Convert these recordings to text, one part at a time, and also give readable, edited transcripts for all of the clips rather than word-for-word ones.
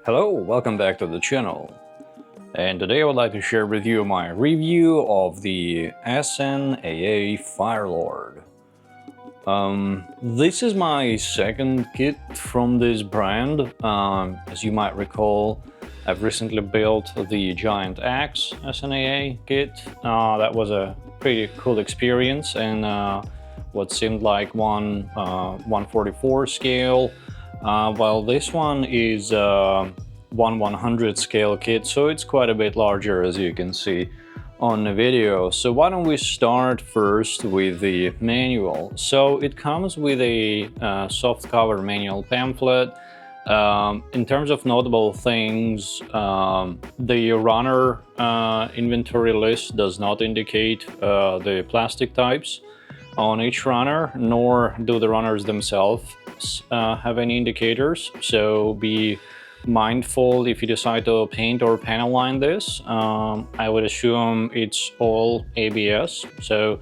Hello, welcome back to the channel. And today I would like to share with you my review of the SNAA Firelord. This is my second kit from this brand. As you might recall, I've recently built the Giant Axe SNAA kit. That was a pretty cool experience, and what seemed like 1/144 scale. While this one is 1/100 scale kit, so it's quite a bit larger, as you can see on the video. So why don't we start first with the manual. So it comes with a soft cover manual pamphlet. In terms of notable things, the runner inventory list does not indicate the plastic types on each runner, nor do the runners themselves have any indicators, so be mindful if you decide to paint or panel line this. I would assume it's all ABS. So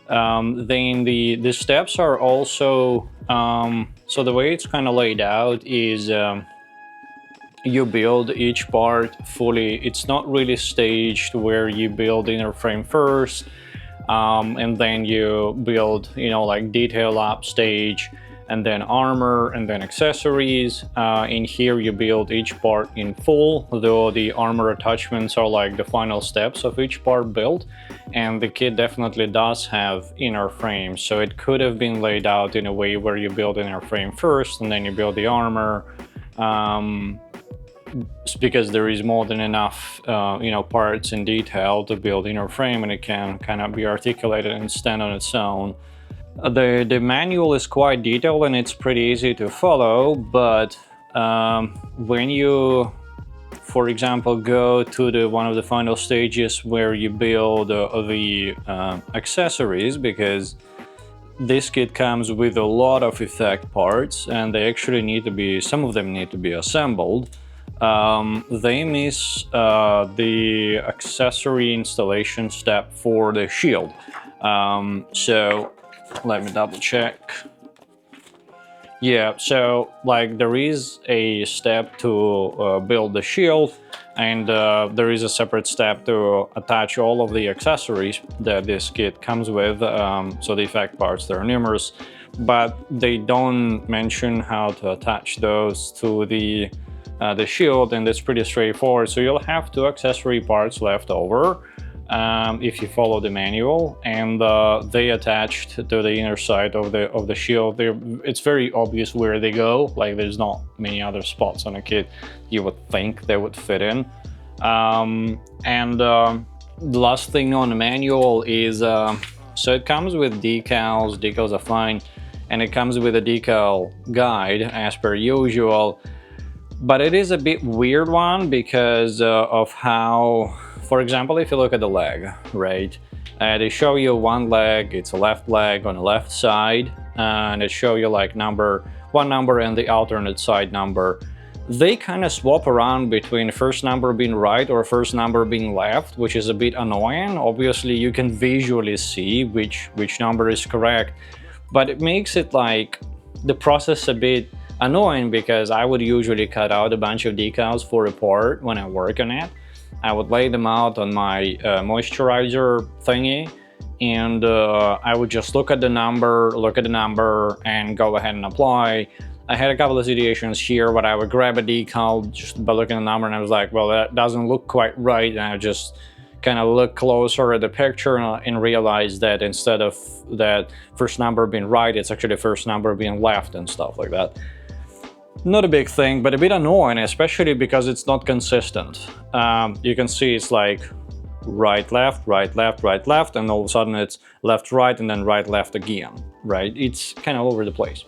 then the steps are also so the way it's kind of laid out is you build each part fully. It's not really staged where you build inner frame first and then you build, like detail up stage, and then armor, and then accessories. In here you build each part in full, though the armor attachments are like the final steps of each part built, and the kit definitely does have inner frames, so it could have been laid out in a way where you build inner frame first and then you build the armor, because there is more than enough parts in detail to build inner frame, and it can kind of be articulated and stand on its own. The manual is quite detailed and it's pretty easy to follow, but when you, for example, go to one of the final stages where you build the accessories, because this kit comes with a lot of effect parts and they actually need to be, some of them need to be assembled. They miss the accessory installation step for the shield. So let me double check. Yeah, so like there is a step to build the shield, and there is a separate step to attach all of the accessories that this kit comes with. So the effect parts, there are numerous, but they don't mention how to attach those to the shield, and it's pretty straightforward. So you'll have two accessory parts left over if you follow the manual, and they attached to the inner side of the shield. It's very obvious where they go. Like there's not many other spots on a kit you would think they would fit in. The last thing on the manual is so it comes with decals. Decals are fine, and it comes with a decal guide as per usual. But it is a bit weird one because of how, for example, if you look at the leg, right? They show you one leg, it's a left leg on the left side, and they show you like one number and the alternate side number. They kind of swap around between first number being right or first number being left, which is a bit annoying. Obviously, you can visually see which number is correct, but it makes it like the process a bit annoying, because I would usually cut out a bunch of decals for a part when I work on it. I would lay them out on my moisturizer thingy, and I would just look at the number, and go ahead and apply. I had a couple of situations here where I would grab a decal just by looking at the number, and I was like, well, that doesn't look quite right, and I just kind of look closer at the picture and realize that instead of that first number being right, it's actually the first number being left and stuff like that. Not a big thing, but a bit annoying, especially because it's not consistent. You can see it's like right, left, right, left, right, left, and all of a sudden it's left, right, and then right, left again, right? It's kind of all over the place.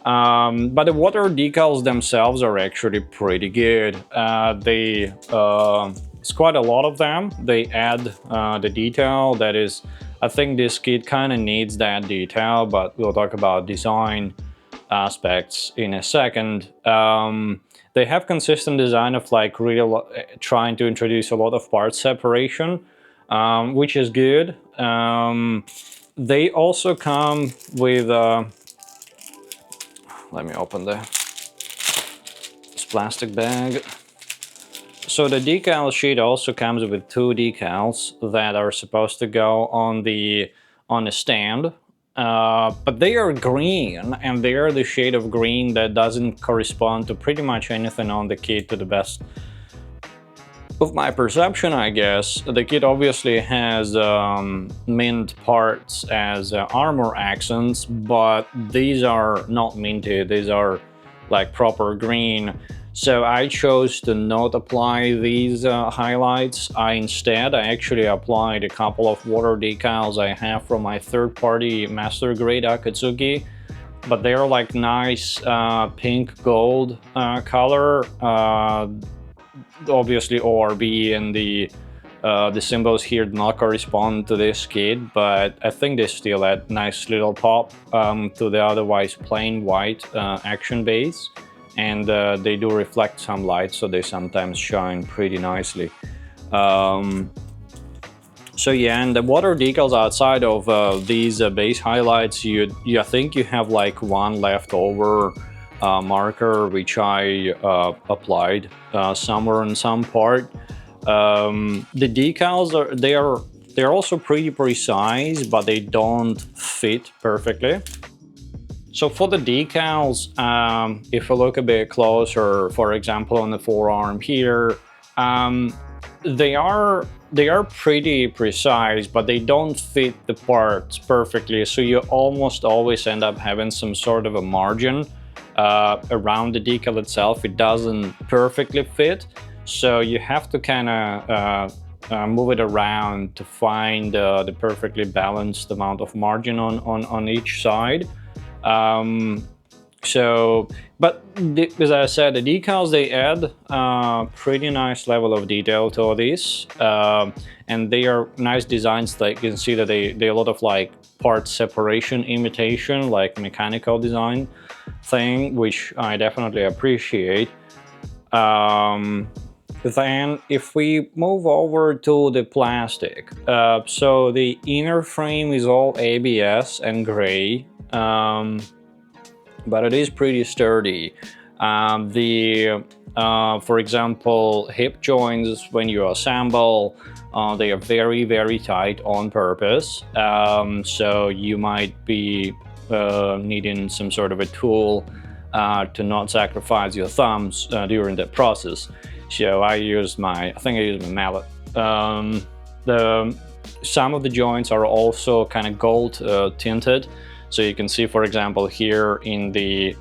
But the water decals themselves are actually pretty good. It's quite a lot of them. They add the detail that is, I think this kit kind of needs that detail, but we'll talk about design aspects in a second. They have consistent design of like really trying to introduce a lot of part separation, which is good. They also come with let me open the plastic bag. So the decal sheet also comes with 2 decals that are supposed to go on the stand, but they are green, and they are the shade of green that doesn't correspond to pretty much anything on the kit to the best of my perception, I guess. The kit obviously has mint parts as armor accents, but these are not minted, these are like proper green. So I chose to not apply these highlights. I actually applied a couple of water decals I have from my third-party master grade Akatsuki, but they're like nice pink gold color. Obviously ORB and the symbols here do not correspond to this kit, but I think they still add nice little pop to the otherwise plain white action base, and they do reflect some light, so they sometimes shine pretty nicely. So yeah, and the water decals outside of these base highlights, I think you have like one leftover marker which I applied somewhere in some part. The decals they're also pretty precise, but they don't fit perfectly. So for the decals, if you look a bit closer, for example on the forearm here, they are pretty precise, but they don't fit the parts perfectly, so you almost always end up having some sort of a margin around the decal itself. It doesn't perfectly fit, so you have to kind of move it around to find the perfectly balanced amount of margin on each side. But as I said, the decals, they add pretty nice level of detail to this, and they are nice designs. That you can see that they a lot of like part separation imitation, like mechanical design thing, which I definitely appreciate. Then if we move over to the plastic, so the inner frame is all ABS and gray, but it is pretty sturdy. For example, hip joints, when you assemble, they are very tight on purpose, so you might be needing some sort of a tool to not sacrifice your thumbs during that process. So I think I used my mallet. Some of the joints are also kind of gold tinted, so you can see, for example, here in the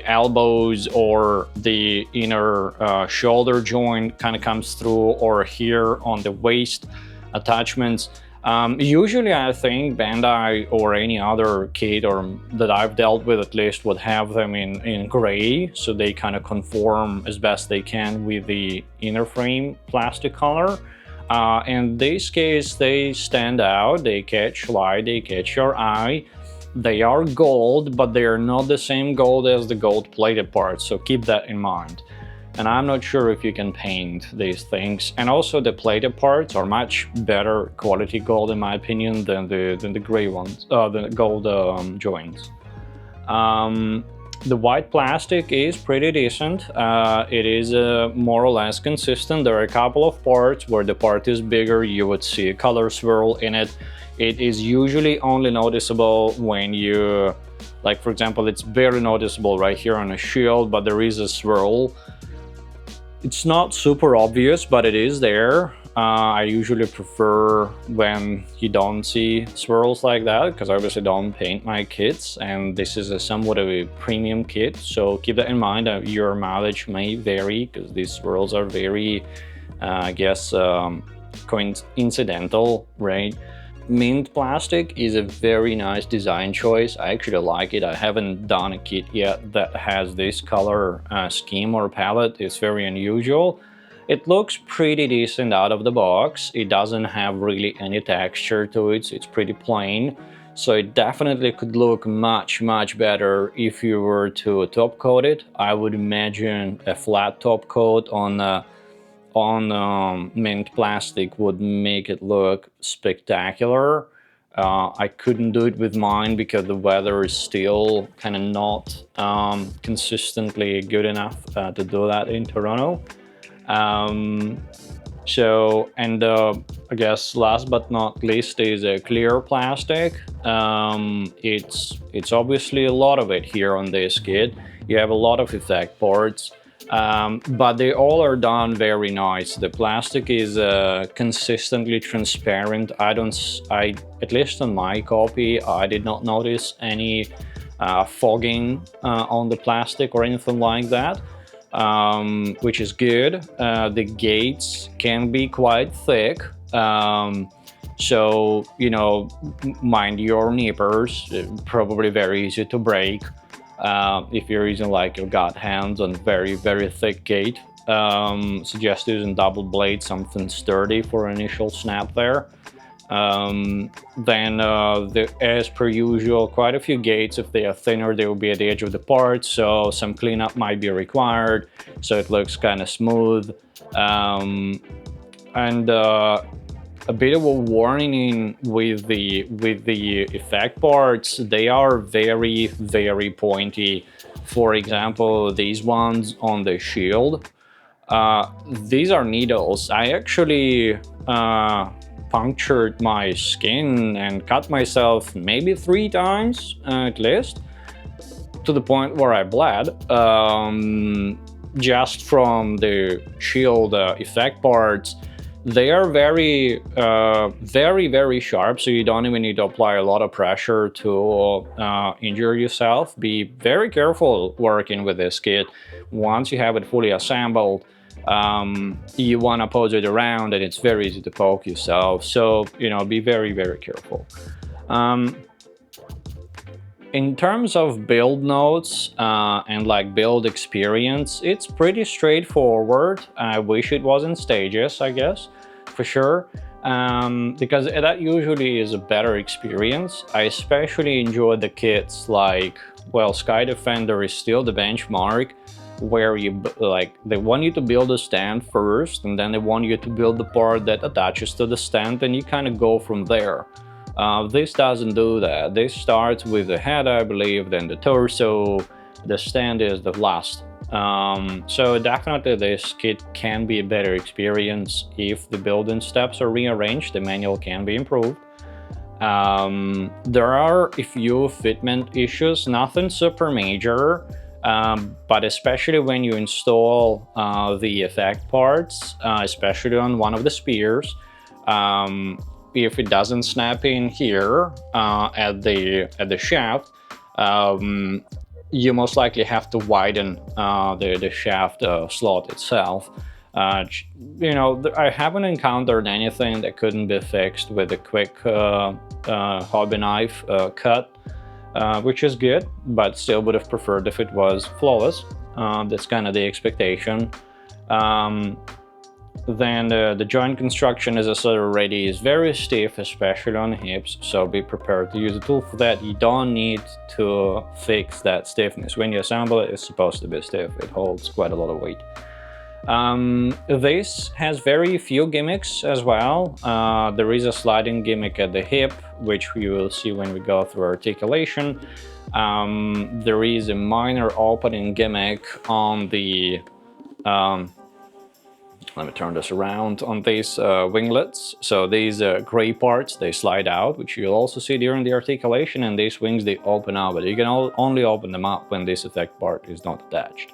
elbows, or the inner shoulder joint kind of comes through, or here on the waist attachments. Usually I think Bandai or any other kit that I've dealt with at least would have them in gray, so they kind of conform as best they can with the inner frame plastic color. In this case, they stand out, they catch light, they catch your eye. They are gold, but they are not the same gold as the gold plated parts, so keep that in mind. And I'm not sure if you can paint these things. And also the plated parts are much better quality gold in my opinion than the gray ones, the gold joints. The white plastic is pretty decent. It is more or less consistent. There are a couple of parts where the part is bigger, you would see a color swirl in it. It is usually only noticeable when you, like for example, it's very noticeable right here on a shield, but there is a swirl. It's not super obvious, but it is there. I usually prefer when you don't see swirls like that, because I obviously don't paint my kits, and this is somewhat of a premium kit, so keep that in mind. Your mileage may vary, because these swirls are very, I guess, coincidental, right? Mint plastic is a very nice design choice. I actually like it. I haven't done a kit yet that has this color scheme or palette. It's very unusual. It looks pretty decent out of the box. It doesn't have really any texture to it, so it's pretty plain. So it definitely could look much better if you were to top coat it. I would imagine a flat top coat on mint plastic would make it look spectacular. I couldn't do it with mine because the weather is still kind of not consistently good enough to do that in Toronto. I guess last but not least is a clear plastic. It's obviously a lot of it here on this kit. You have a lot of effect parts, but they all are done very nice. The plastic is consistently transparent. At least on my copy, I did not notice any fogging on the plastic or anything like that. Which is good. The gates can be quite thick, so mind your nippers. Probably very easy to break if you're using like your gut hands on very thick gate. Suggest using double blade, something sturdy for initial snap there. As per usual, quite a few gates. If they are thinner, they will be at the edge of the part, so some cleanup might be required so it looks kind of smooth. A bit of a warning with the effect parts. They are very pointy. For example, these ones on the shield, these are needles. I actually punctured my skin and cut myself maybe 3 times at least, to the point where I bled, just from the shield effect parts. They are very sharp, so you don't even need to apply a lot of pressure to injure yourself. Be very careful working with this kit. Once you have it fully assembled, you want to pose it around and it's very easy to poke yourself, so be very careful. In terms of build notes and like build experience, it's pretty straightforward. I wish it was in stages, I guess, for sure, because that usually is a better experience. I especially enjoy the kits like, well, Sky Defender is still the benchmark, where they want you to build a stand first, and then they want you to build the part that attaches to the stand, and you kind of go from there. This doesn't do that. This starts with the head, I believe, then the torso. The stand is the last. So definitely this kit can be a better experience if the building steps are rearranged. The manual can be improved. There are a few fitment issues, nothing super major. But especially when you install the effect parts, especially on one of the spears, if it doesn't snap in here at the shaft, you most likely have to widen the shaft slot itself. I haven't encountered anything that couldn't be fixed with a quick hobby knife cut. Which is good, but still would have preferred if it was flawless. That's kind of the expectation. Then the joint construction, as I said already, is very stiff, especially on hips, so be prepared to use a tool for that. You don't need to fix that stiffness. When you assemble it, it's supposed to be stiff. It holds quite a lot of weight. This has very few gimmicks as well. There is a sliding gimmick at the hip, which you will see when we go through articulation. There is a minor opening gimmick on the let me turn this around, on these winglets. So these gray parts, they slide out, which you'll also see during the articulation, and these wings, they open up, but you can only open them up when this effect part is not attached.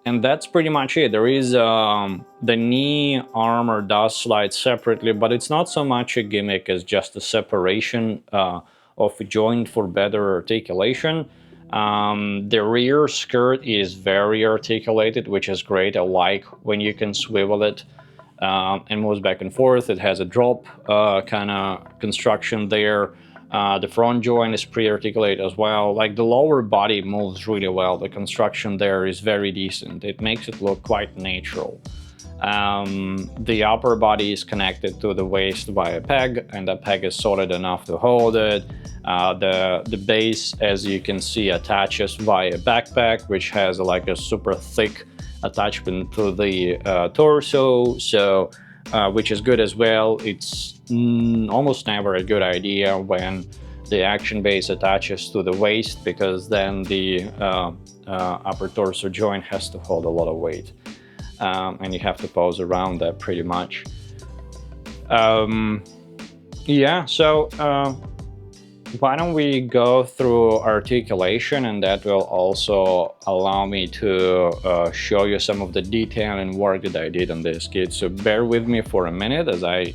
And that's pretty much it. There is the knee armor does slide separately, but it's not so much a gimmick as just a separation of a joint for better articulation. The rear skirt is very articulated, which is great. I like when you can swivel it and moves back and forth. It has a drop kind of construction there. The front joint is pretty articulated as well. Like, the lower body moves really well. The construction there is very decent. It makes it look quite natural. The upper body is connected to the waist by a peg, and that peg is solid enough to hold it. The base, as you can see, attaches via a backpack, which has like a super thick attachment to the torso. So which is good as well. It's almost never a good idea when the action base attaches to the waist, because then the upper torso joint has to hold a lot of weight, and you have to pose around that pretty much. Yeah, so why don't we go through articulation, and that will also allow me to show you some of the detail and work that I did on this kit. So bear with me for a minute as I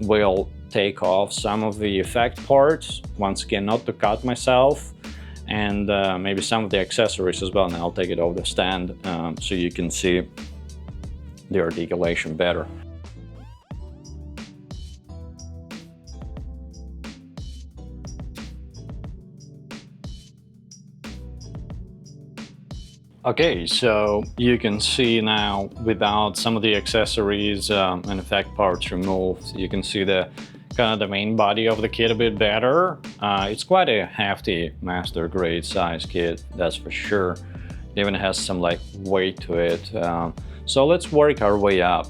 will take off some of the effect parts, once again not to cut myself, and maybe some of the accessories as well, and I'll take it off the stand so you can see the articulation better. Okay, so you can see now, without some of the accessories and effect parts removed, you can see the kind of the main body of the kit a bit better. It's quite a hefty master grade size kit, that's for sure. It even has some like weight to it. So let's work our way up.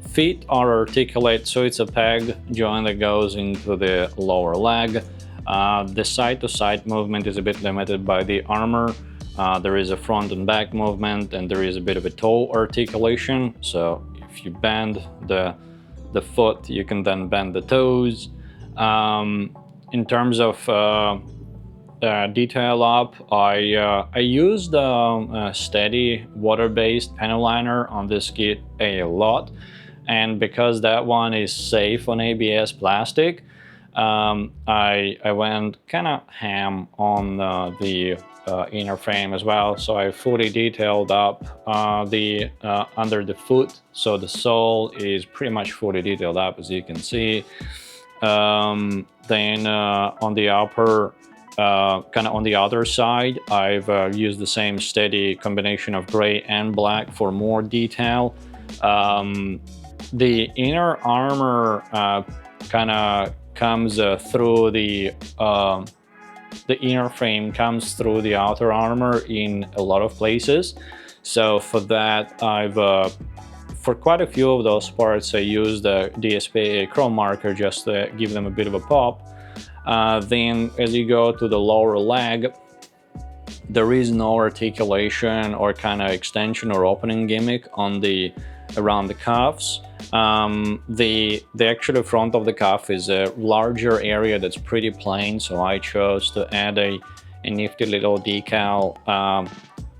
Feet are articulate, so it's a peg joint that goes into the lower leg. The side-to-side movement is a bit limited by the armor. There is a front and back movement, and there is a bit of a toe articulation. So if you bend the foot, you can then bend the toes. In terms of detail up, I used a steady water-based panel liner on this kit a lot, and because that one is safe on ABS plastic, I went kind of ham on the inner frame as well. So I fully detailed up the under the foot, so the sole is pretty much fully detailed up, as you can see. Then on the upper, kind of on the other side, I've used the same steady combination of gray and black for more detail. The inner armor kind of comes through the inner frame comes through the outer armor in a lot of places. So for that, for quite a few of those parts, I used the DSPA chrome marker just to give them a bit of a pop. Then as you go to the lower leg, there is no articulation or kind of extension or opening gimmick on around the cuffs. The actual front of the cuff is a larger area that's pretty plain, so I chose to add a nifty little decal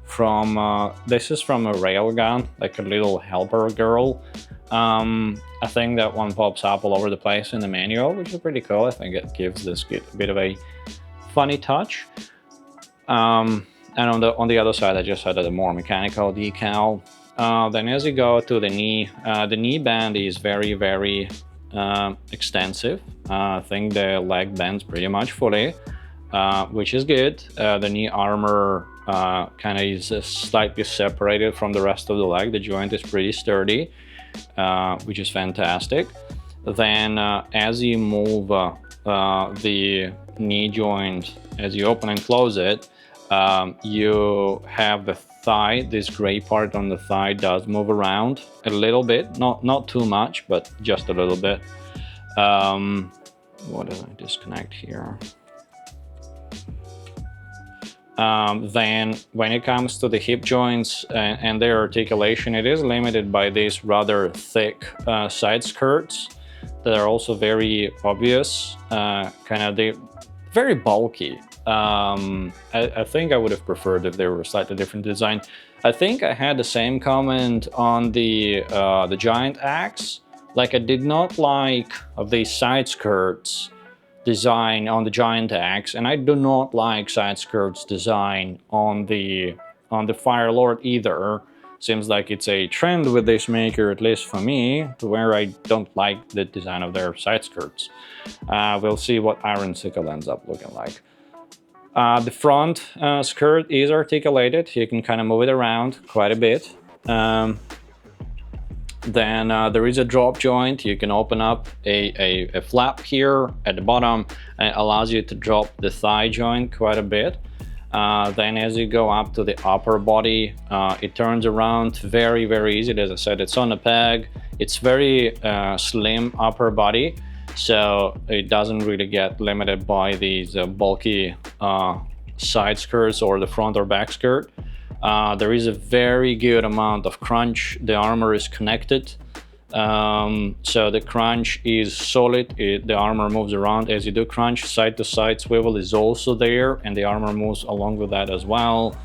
from this is from a railgun, like a little helper girl. I think that one pops up all over the place in the manual, which is pretty cool. I think it gives this kit a bit of a funny touch. And on the other side, I just added a more mechanical decal. Then as you go to the knee band is very, very extensive. I think the leg bends pretty much fully, which is good. The knee armor kind of is slightly separated from the rest of the leg. The joint is pretty sturdy, which is fantastic. Then as you move the knee joint, as you open and close it, you have the thigh. This gray part on the thigh does move around a little bit, not too much, but just a little bit. What did I disconnect here? Then when it comes to the hip joints and their articulation, it is limited by these rather thick side skirts that are also very obvious, they're very bulky. I think I would have preferred if they were a slightly different design. I think I had the same comment on the Giant Axe. Like, I did not like the side skirts design on the Giant Axe, and I do not like side skirts design on the Fire Lord either. Seems like it's a trend with this maker, at least for me, to where I don't like the design of their side skirts. We'll see what Iron Sickle ends up looking like. The front skirt is articulated. You can kind of move it around quite a bit. Then there is a drop joint. You can open up a flap here at the bottom, and it allows you to drop the thigh joint quite a bit. Then as you go up to the upper body, it turns around very easily. As I said, it's on a peg. It's very slim upper body, so it doesn't really get limited by these bulky side skirts or the front or back skirt. There is a very good amount of crunch. The armor is connected, so the crunch is solid. The armor moves around as you do crunch. Side to side swivel is also there, and the armor moves along with that as well.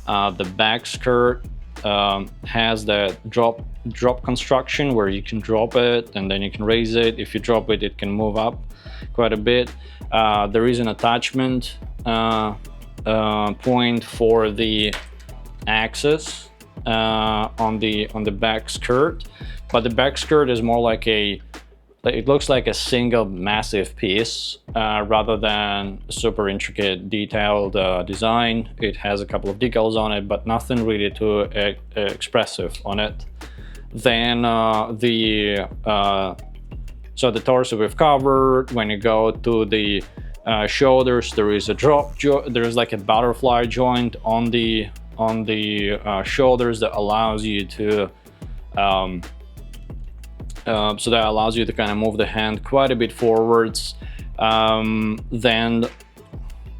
The back skirt has the drop construction where you can drop it and then you can raise it. If you drop it, it can move up quite a bit. There is an attachment point for the axis on the back skirt, but the back skirt is more like it looks like a single massive piece rather than a super intricate detailed design. It has a couple of decals on it, but nothing really too expressive on it. Then so the torso we've covered. When you go to the shoulders, there is a there's like a butterfly joint on the shoulders that allows you to kind of move the hand quite a bit forwards. Then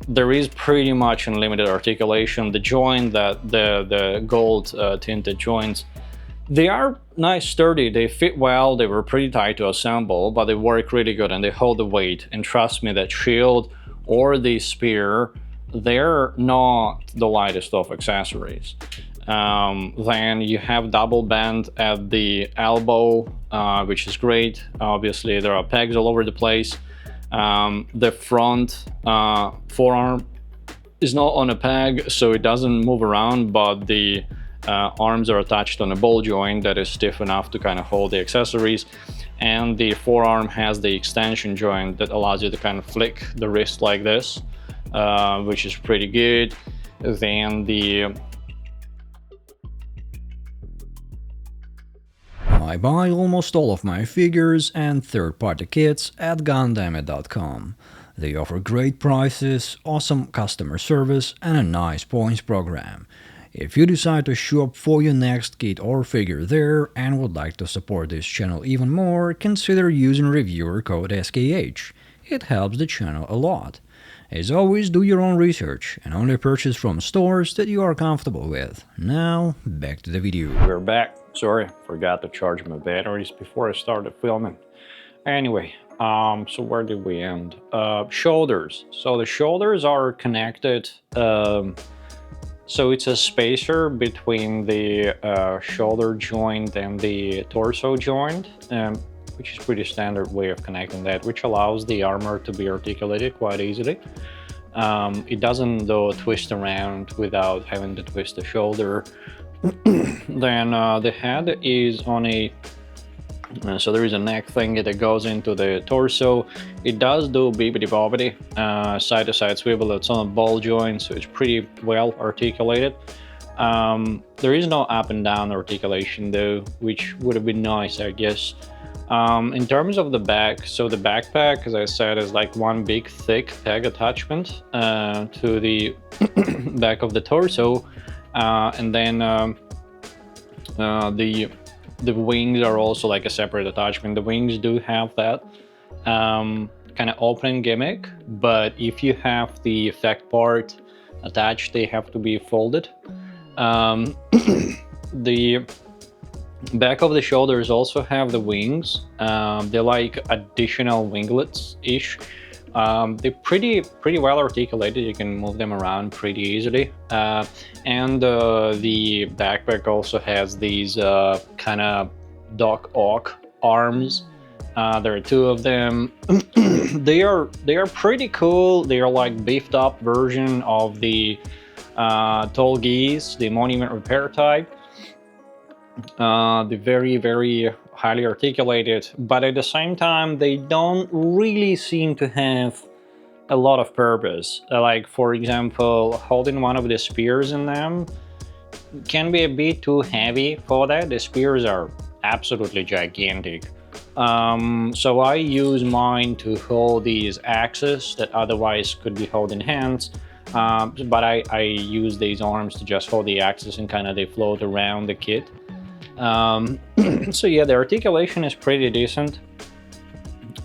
there is pretty much unlimited articulation. The joint, that the gold tinted joints, they are nice, sturdy, they fit well, they were pretty tight to assemble, but they work really good and they hold the weight. And trust me, that shield or the spear, they're not the lightest of accessories. Then you have double bend at the elbow, which is great. Obviously there are pegs all over the place. The front forearm is not on a peg, so it doesn't move around, but the arms are attached on a ball joint that is stiff enough to kind of hold the accessories. And the forearm has the extension joint that allows you to kind of flick the wrist like this, which is pretty good. Then I buy almost all of my figures and third-party kits at Gundamit.com. They offer great prices, awesome customer service, and a nice points program. If you decide to shop for your next kit or figure there and would like to support this channel even more, consider using reviewer code SKH. It helps the channel a lot. As always, do your own research and only purchase from stores that you are comfortable with. Now, back to the video. We're back. Sorry, forgot to charge my batteries before I started filming. Anyway, so where did we end? Shoulders. So the shoulders are connected. So it's a spacer between the shoulder joint and the torso joint, which is pretty standard way of connecting that, which allows the armor to be articulated quite easily. It doesn't though twist around without having to twist the shoulder. Then the head is on a so there is a neck thing that goes into the torso. It does do bibbidi bobbidi side to side swivel. It's on a ball joint, so it's pretty well articulated. There is no up and down articulation though, which would have been nice, I guess. In terms of the back, so the backpack, as I said, is like one big thick peg attachment to the back of the torso, and then the wings are also like a separate attachment. The wings do have that kind of opening gimmick, but if you have the effect part attached, they have to be folded. The back of the shoulders also have the wings. They're like additional winglets-ish. They're pretty well articulated. You can move them around pretty easily. And the backpack also has these kind of Doc Ock arms. There are two of them. They are pretty cool. They are like beefed up version of the Tall Geese, the Monument Repair type. They're very highly articulated, but at the same time they don't really seem to have a lot of purpose. Like, for example, holding one of the spears in them can be a bit too heavy for that. The spears are absolutely gigantic. So I use mine to hold these axes that otherwise could be held in hands. but I use these arms to just hold the axis and kind of they float around the kit. So yeah, the articulation is pretty decent.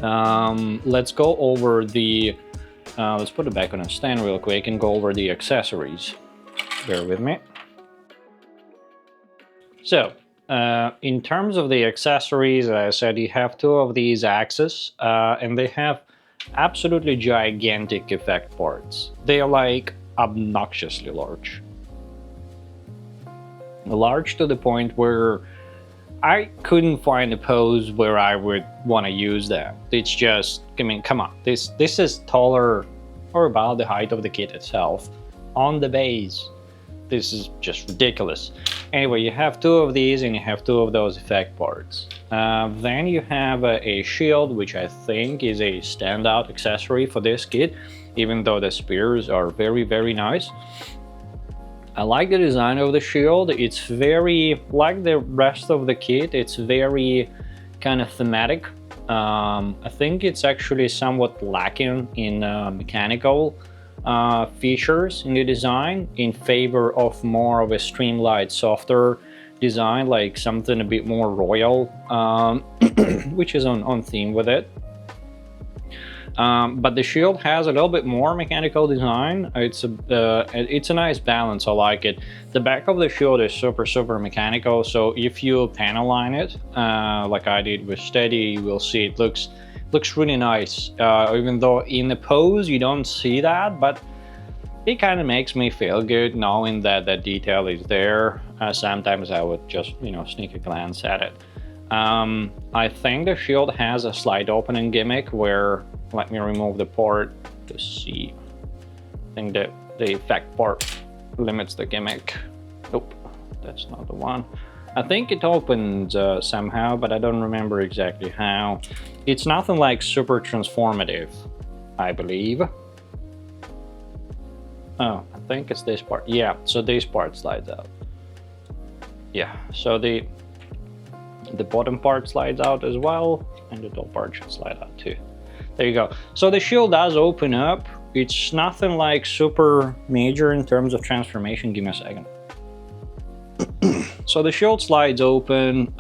Let's go over the let's put it back on a stand real quick and go over the accessories. Bear with me. So in terms of the accessories, as I said, you have two of these axes, and they have absolutely gigantic effect parts. They are like obnoxiously large. Large to the point where I couldn't find a pose where I would want to use that. It's just, I mean, come on. This is taller or about the height of the kit itself on the base. This is just ridiculous. Anyway, you have two of these and you have two of those effect parts. Then you have a shield, which I think is a standout accessory for this kit, even though the spears are very, very nice. I like the design of the shield. It's very, like the rest of the kit, it's very kind of thematic. I think it's actually somewhat lacking in mechanical features in the design, in favor of more of a streamlined, softer design, like something a bit more royal, which is on theme with it. But the shield has a little bit more mechanical design. It's a nice balance. I like it. The back of the shield is super mechanical, so if you panel line it, like I did with Steady, you will see it looks really nice. Even though in the pose you don't see that, but it kind of makes me feel good knowing that that detail is there. Sometimes I would just, sneak a glance at it. I think the shield has a slide opening gimmick where, let me remove the part to see. I think that the effect part limits the gimmick. Nope, that's not the one. I think it opens somehow, but I don't remember exactly how. It's nothing like super transformative, I believe. Oh, I think it's this part. Yeah, so this part slides out. Yeah, so the bottom part slides out as well, and the top part should slide out too. There you go. So the shield does open up. It's nothing like super major in terms of transformation. Give me a second. So the shield slides open.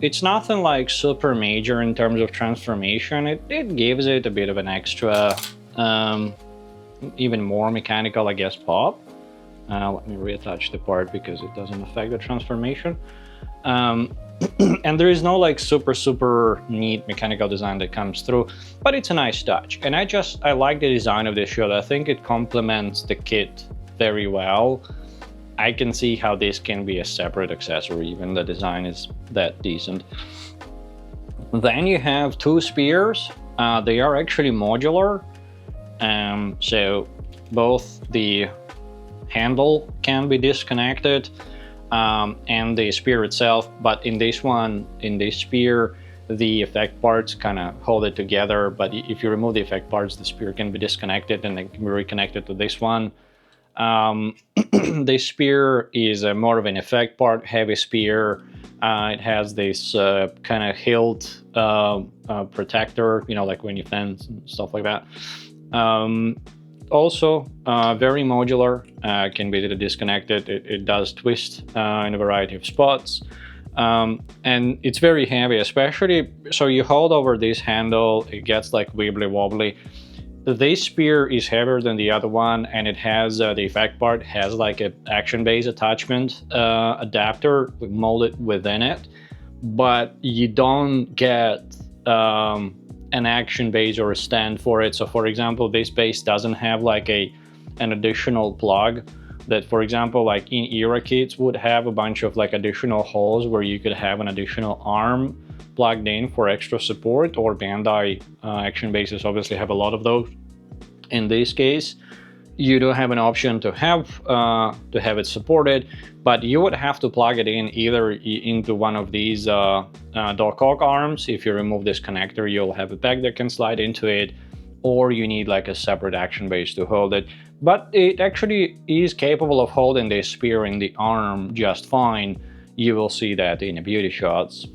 It's nothing like super major in terms of transformation. It gives it a bit of an extra, even more mechanical, I guess, pop. Let me reattach the part because it doesn't affect the transformation. And there is no like super neat mechanical design that comes through, but it's a nice touch. And I like the design of this shield. I think it complements the kit very well. I can see how this can be a separate accessory, even the design is that decent. Then you have two spears. They are actually modular. So both the handle can be disconnected and the spear itself, but in this spear, the effect parts kind of hold it together. But if you remove the effect parts, the spear can be disconnected and then can be reconnected to this one. This spear is more of an effect part, heavy spear. It has this kind of hilt protector, like when you fence and stuff like that. Also, very modular, can be disconnected. It does twist in a variety of spots. And it's very heavy, especially, so you hold over this handle, it gets like wibbly wobbly. This spear is heavier than the other one, and it has the effect part has like an action-based attachment adapter molded within it, but you don't get an action base or a stand for it. So for example, this base doesn't have like an additional plug that, for example, like in era kits would have a bunch of like additional holes where you could have an additional arm plugged in for extra support, or Bandai action bases obviously have a lot of those. In this case, you do have an option to have it supported, but you would have to plug it in either into one of these Doc arms. If you remove this connector, you'll have a peg that can slide into it, or you need like a separate action base to hold it. But it actually is capable of holding this spear in the arm just fine. You will see that in the beauty shots.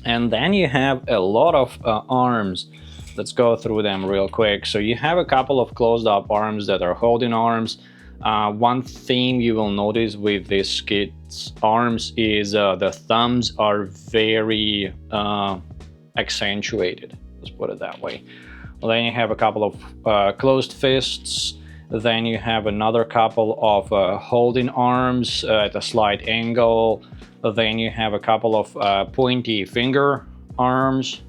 And then you have a lot of arms. let's go through them real quick. So you have a couple of closed up arms that are holding arms. One theme you will notice with this kit's arms is the thumbs are very accentuated, let's put it that way. Then you have a couple of closed fists. Then you have another couple of holding arms at a slight angle. Then you have a couple of pointy finger arms,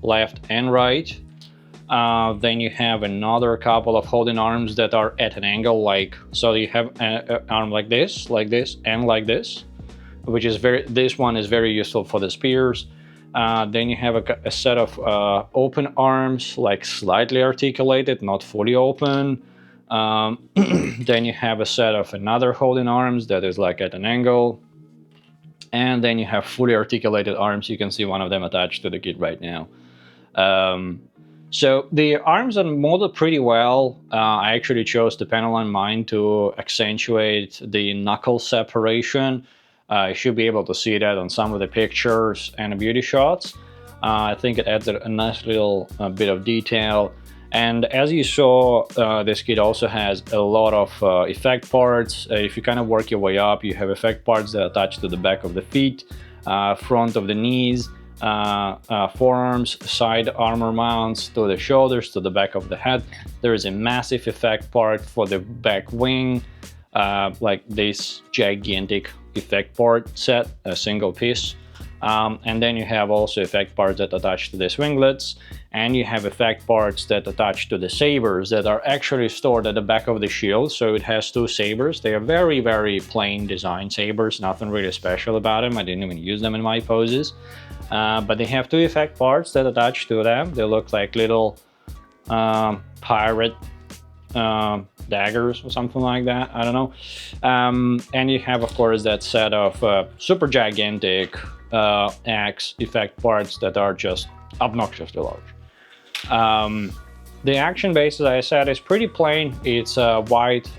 left and right. Then you have another couple of holding arms that are at an angle, like so. You have an arm like this, and like this, which is this one is very useful for the spears. Then you have a set of open arms, like slightly articulated, not fully open. Then you have a set of another holding arms that is like at an angle. And then you have fully articulated arms. You can see one of them attached to the kit right now. So the arms are molded pretty well. I actually chose to panel on mine to accentuate the knuckle separation. You should be able to see that on some of the pictures and beauty shots. I think it adds a nice little bit of detail. And as you saw, this kit also has a lot of effect parts. If you kind of work your way up, you have effect parts that attach to the back of the feet, front of the knees, forearms, side armor mounts, to the shoulders, to the back of the head. There is a massive effect part for the back wing, like this gigantic effect part set, a single piece. And then you have also effect parts that attach to these winglets, and you have effect parts that attach to the sabers that are actually stored at the back of the shield. So it has two sabers. They are very, very plain design sabers, nothing really special about them. I didn't even use them in my poses. But they have two effect parts that attach to them. They look like little pirate daggers or something like that. I don't know. And you have, of course, that set of super gigantic axe effect parts that are just obnoxiously large. The action base, as I said, is pretty plain. It's white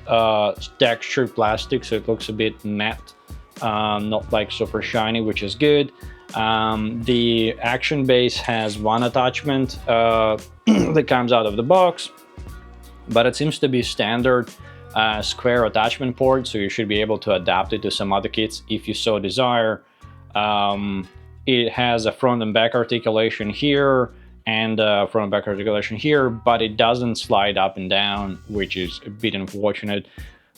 textured plastic, so it looks a bit matte, not like super shiny, which is good. The action base has one attachment that comes out of the box, but it seems to be standard square attachment port, so you should be able to adapt it to some other kits if you so desire. It has a front and back articulation here and front and back articulation here, but it doesn't slide up and down, which is a bit unfortunate,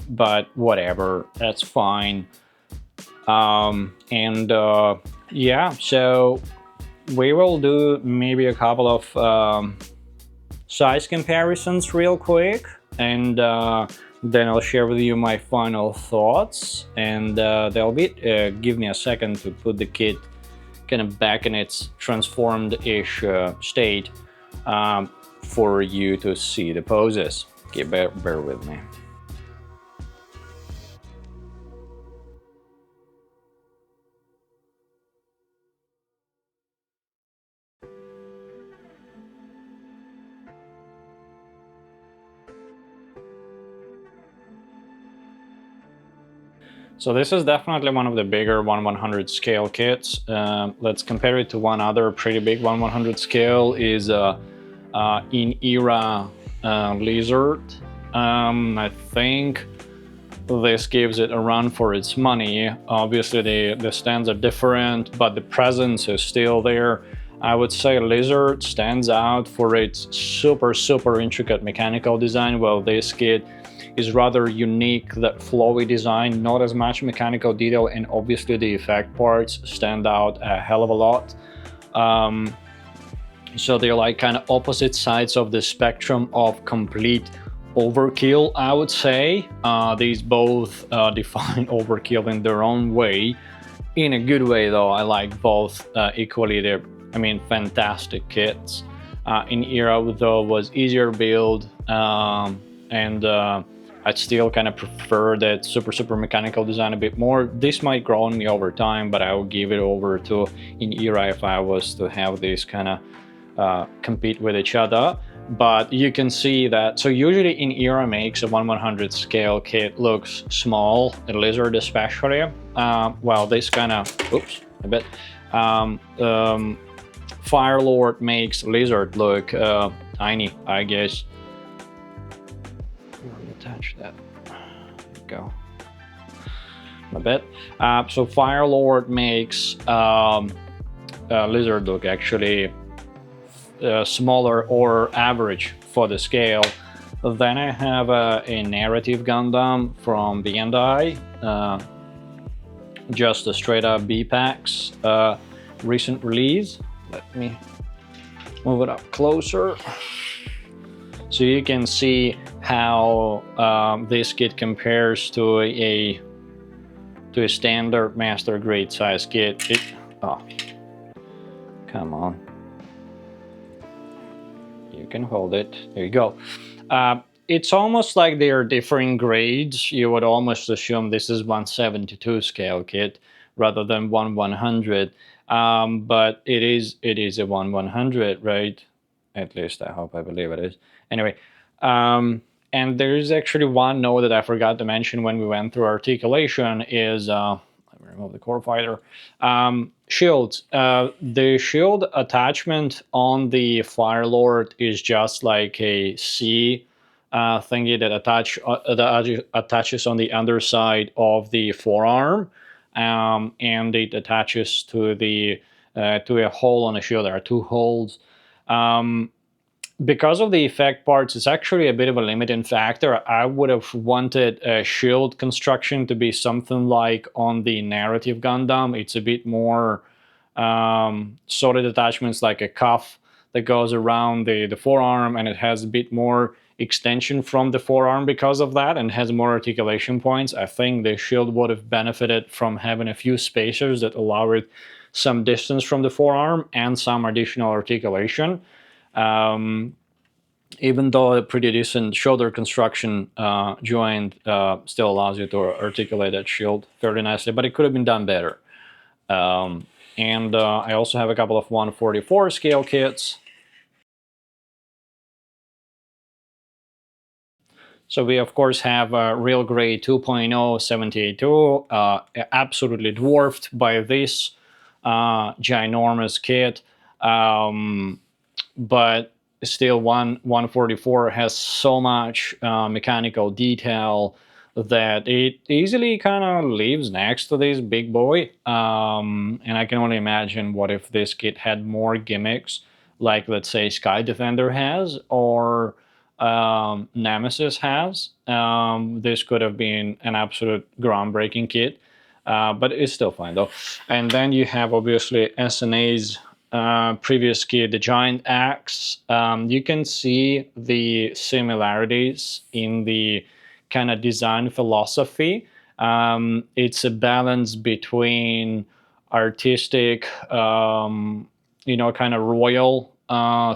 but whatever, that's fine. Yeah, so we will do maybe a couple of size comparisons real quick, and then I'll share with you my final thoughts, and they'll be give me a second to put the kit kind of back in its transformed-ish state for you to see the poses. Okay, bear with me. So this is definitely one of the bigger 1/100 scale kits. Let's compare it to one other pretty big 1/100 scale is in era Lizard. I think this gives it a run for its money. Obviously the stands are different, but the presence is still there. I would say Lizard stands out for its super intricate mechanical design, while this kit is rather unique, that flowy design, not as much mechanical detail, and obviously the effect parts stand out a hell of a lot. So they're like kind of opposite sides of the spectrum of complete overkill, I would say. These both define overkill in their own way. In a good way though, I like both equally. They're, I mean, fantastic kits. In Era though was easier build, and I'd still kind of prefer that super mechanical design a bit more. This might grow on me over time, but I will give it over to in Era if I was to have these kind of compete with each other. But you can see that, so usually in Era makes a 1/100 scale kit looks small, a Lizard especially. Well, this kind of, oops, a bit, Firelord makes Lizard look tiny, I guess. Let me attach that. There you go. A bit. So Firelord makes Lizard look actually smaller or average for the scale. Then I have a narrative Gundam from Bandai, just a straight up B-Packs recent release. Let me move it up closer. So you can see how this kit compares to a standard master grade size kit. Oh, come on. You can hold it. There you go. It's almost like they are different grades. You would almost assume this is 172 scale kit rather than 1/100. But it is a 1/100, right? At least I hope, I believe it is. Anyway, and there's actually one note that I forgot to mention when we went through articulation is let me remove the core fighter. Shields. The shield attachment on the Firelord is just like a C thingy that attaches on the underside of the forearm, and it attaches to the to a hole on the shield. There are two holes. Because of the effect parts, it's actually a bit of a limiting factor. I would have wanted a shield construction to be something like on the narrative Gundam. It's a bit more solid attachments, like a cuff that goes around the forearm, and it has a bit more extension from the forearm because of that, and has more articulation points. I think the shield would have benefited from having a few spacers that allow it some distance from the forearm and some additional articulation. Even though a pretty decent shoulder construction joint still allows you to articulate that shield fairly nicely, but it could have been done better. And I also have a couple of 144 scale kits. So we of course have Real Grade 2.0 782, absolutely dwarfed by this ginormous kit. But still 144 has so much mechanical detail that it easily kind of lives next to this big boy. And I can only imagine what if this kit had more gimmicks, like let's say Sky Defender has, or Nemesis has. This could have been an absolute groundbreaking kit. But it's still fine though. And then you have obviously SNA's previous kit, the Giant Axe. You can see the similarities in the kind of design philosophy. It's a balance between artistic, kind of royal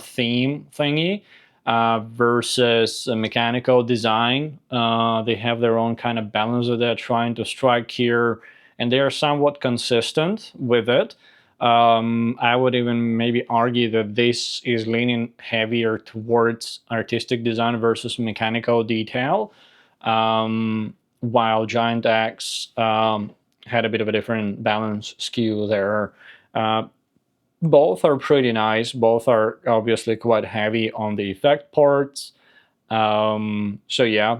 theme thingy versus a mechanical design. They have their own kind of balance that they're trying to strike here, and they are somewhat consistent with it. I would even maybe argue that this is leaning heavier towards artistic design versus mechanical detail, while Giant Axe had a bit of a different balance skew there. Both are pretty nice. Both are obviously quite heavy on the effect parts. So yeah,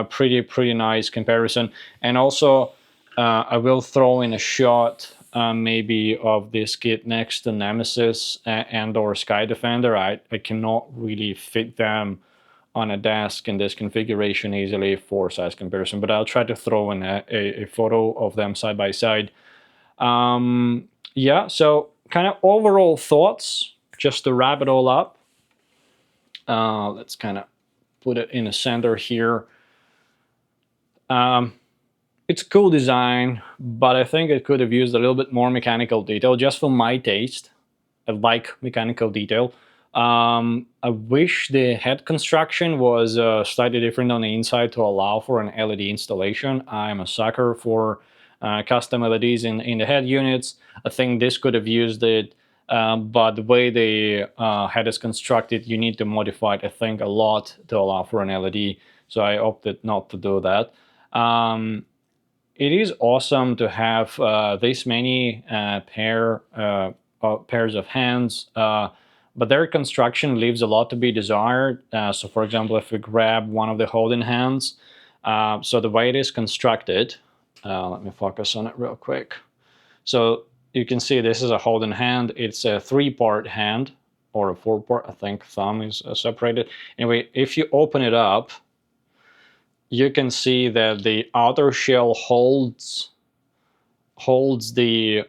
pretty nice comparison. And also, I will throw in a shot maybe of this kit next to Nemesis and or Sky Defender. I cannot really fit them on a desk in this configuration easily for size comparison, but I'll try to throw in a photo of them side by side. Yeah, so kind of overall thoughts, just to wrap it all up. Let's kind of put it in the center here. It's a cool design, but I think it could have used a little bit more mechanical detail, just for my taste. I like mechanical detail. I wish the head construction was slightly different on the inside to allow for an LED installation. I'm a sucker for custom LEDs in the head units. I think this could have used it, but the way the head is constructed, you need to modify it, I think, a lot to allow for an LED. So I opted not to do that. It is awesome to have this many pair pairs of hands, but their construction leaves a lot to be desired. So for example, if we grab one of the holding hands, so the way it is constructed, let me focus on it real quick. So you can see this is a holding hand. It's a 3-part hand, or a 4-part, I think thumb is separated. Anyway, if you open it up, you can see that the outer shell holds the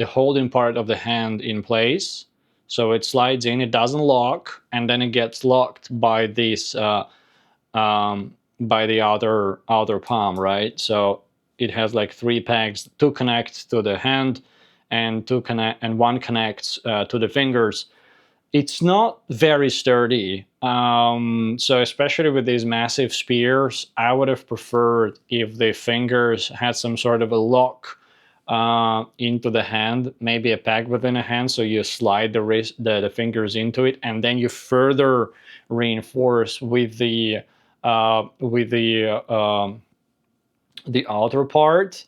holding part of the hand in place. So it slides in, it doesn't lock, and then it gets locked by this by the outer palm, right? So it has like 3 pegs, 2 connect to the hand, and 1 connects to the fingers. It's not very sturdy. So especially with these massive spears, I would have preferred if the fingers had some sort of a lock into the hand, maybe a peg within a hand, so you slide the fingers into it, and then you further reinforce with the outer part.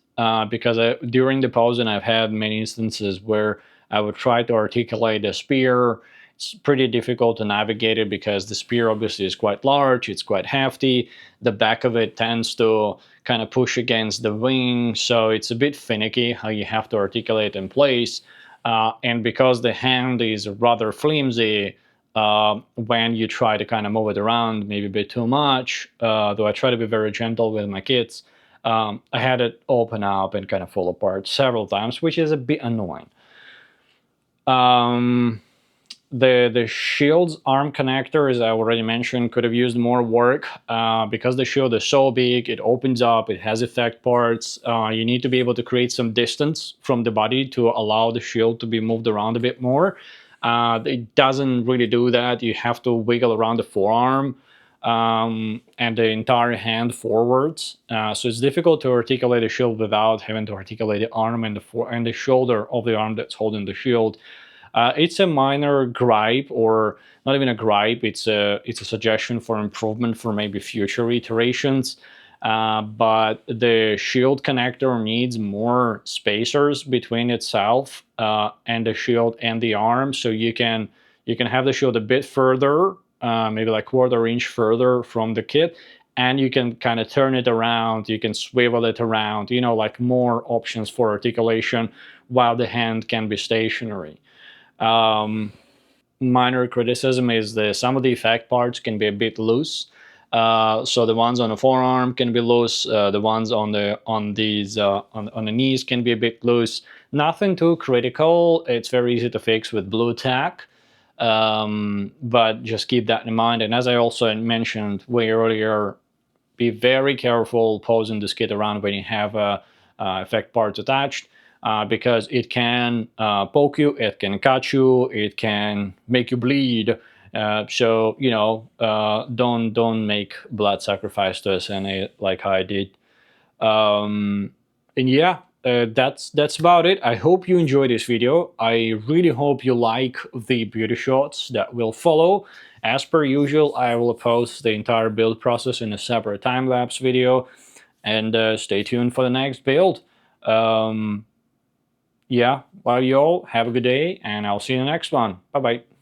Because during the posing, I've had many instances where I would try to articulate a spear. It's pretty difficult to navigate it because the spear obviously is quite large, it's quite hefty. The back of it tends to kind of push against the wing, so it's a bit finicky how you have to articulate in place. And because the hand is rather flimsy, when you try to kind of move it around, maybe a bit too much, though I try to be very gentle with my kids, I had it open up and kind of fall apart several times, which is a bit annoying. The shield's arm connector, as I already mentioned, could have used more work. Because the shield is so big, it opens up, it has effect parts. You need to be able to create some distance from the body to allow the shield to be moved around a bit more. It doesn't really do that. You have to wiggle around the forearm and the entire hand forwards. So it's difficult to articulate a shield without having to articulate the arm and the shoulder of the arm that's holding the shield. It's a minor gripe, or not even a gripe. It's a suggestion for improvement for maybe future iterations. But the shield connector needs more spacers between itself and the shield and the arm, so you can have the shield a bit further, maybe like 1/4 inch further from the kit, and you can kind of turn it around, you can swivel it around, like more options for articulation while the hand can be stationary. Minor criticism is that some of the effect parts can be a bit loose. So the ones on the forearm can be loose. The ones on the knees can be a bit loose. Nothing too critical. It's very easy to fix with blue tack. But just keep that in mind. And as I also mentioned way earlier, be very careful posing this kit around when you have effect parts attached. Because it can poke you, it can cut you, it can make you bleed. So don't make blood sacrifice to SNA like I did. And yeah, that's about it. I hope you enjoyed this video. I really hope you like the beauty shots that will follow. As per usual, I will post the entire build process in a separate time-lapse video, and stay tuned for the next build. Yeah, well, you all have a good day, and I'll see you in the next one. Bye-bye.